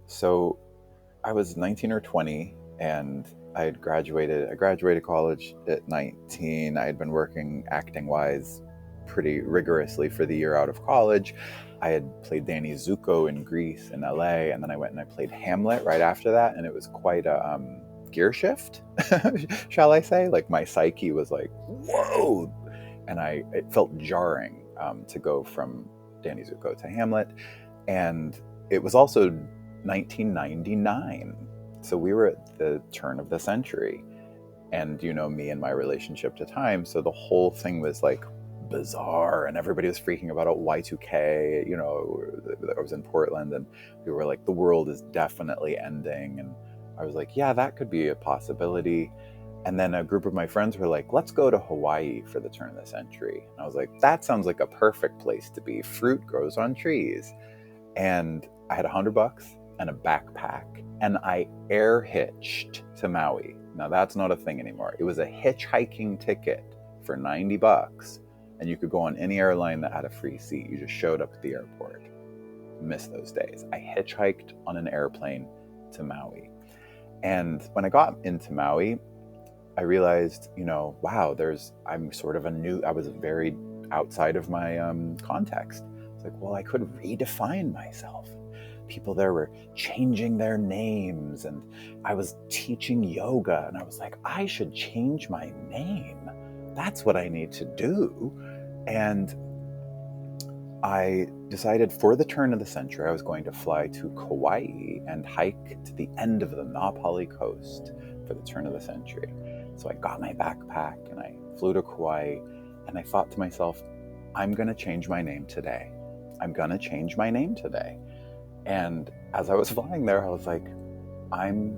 So I was 19 or 20 and I graduated college at 19. I had been working acting wise pretty rigorously for the year out of college. I had played Danny Zuko in Greece in LA, and then I went and I played Hamlet right after that, and it was quite a gear shift, shall I say? Like my psyche was like, whoa, and it felt jarring to go from Danny Zuko to Hamlet, and it was also 1999. So we were at the turn of the century, and me and my relationship at the time. So the whole thing was like bizarre, and everybody was freaking about Y2K. I was in Portland, and we were like, the world is definitely ending. And I was like, yeah, that could be a possibility. And then a group of my friends were like, let's go to Hawaii for the turn of the century. And I was like, that sounds like a perfect place to be. Fruit grows on trees. And I had $100 and a backpack, and I air hitched to Maui. Now that's not a thing anymore. It was a hitchhiking ticket for $90, and you could go on any airline that had a free seat. You just showed up at the airport. Miss those days. I hitchhiked on an airplane to Maui. And when I got into Maui, I realized, wow, I'm sort of I was very outside of my context. It's like, well, I could redefine myself. People there were changing their names, and I was teaching yoga, and I was like, I should change my name. That's what I need to do. And I decided for the turn of the century, I was going to fly to Kauai and hike to the end of the Na coast for the turn of the century. So I got my backpack and I flew to Kauai, and I thought to myself, I'm going to change my name today. I'm going to change my name today. And as I was flying there, I was like, I'm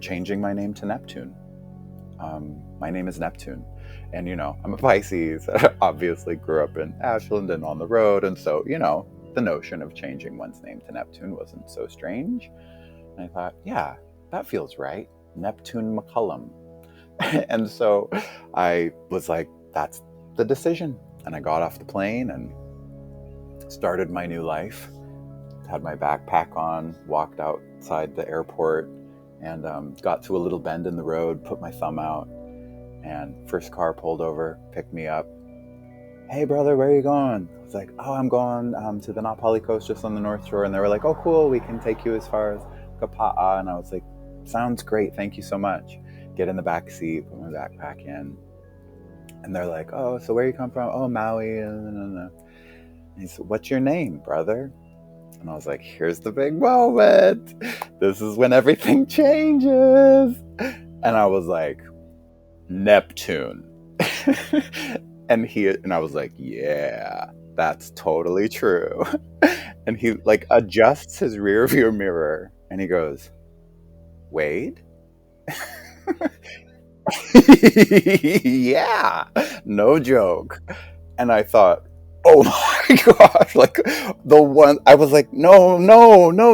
changing my name to Neptune. My name is Neptune. And, I'm a Pisces. Obviously grew up in Ashland and on the road. And so, the notion of changing one's name to Neptune wasn't so strange. And I thought, yeah, that feels right. Neptune McCollum. And so I was like, that's the decision. And I got off the plane and started my new life. Had my backpack on, walked outside the airport, and got to a little bend in the road, put my thumb out, and first car pulled over, picked me up. Hey brother, where are you going? I was like, oh, I'm going to the Na coast just on the North Shore. And they were like, oh cool, we can take you as far as Kapa'a. And I was like, sounds great, thank you so much. Get in the back seat, put my backpack in, and they're like, oh, so where you come from? Oh, Maui. And he said, what's your name, brother? And I was like, here's the big moment. This is when everything changes. And I was like, Neptune. and I was like, yeah, that's totally true. And he like adjusts his rear view mirror and he goes, Wade? Yeah, no joke. And I thought, oh my gosh, like the one, I was like, no,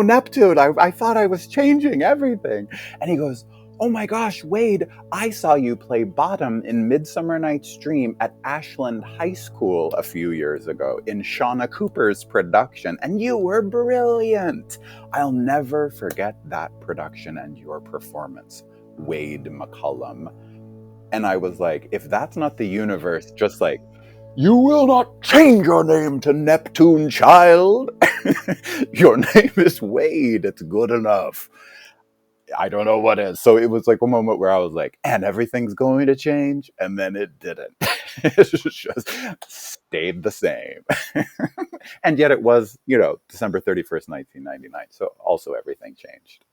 Neptune. I thought I was changing everything. And he goes, oh my gosh, Wade, I saw you play Bottom in Midsummer Night's Dream at Ashland High School a few years ago in Shauna Cooper's production, and you were brilliant. I'll never forget that production and your performance, Wade McCollum. And I was like, if that's not the universe, just like, you will not change your name to Neptune, child. Your name is Wade. It's good enough. I don't know what is. So it was like a moment where I was like, and everything's going to change. And then it didn't. It just stayed the same. And yet it was, December 31st, 1999. So also everything changed.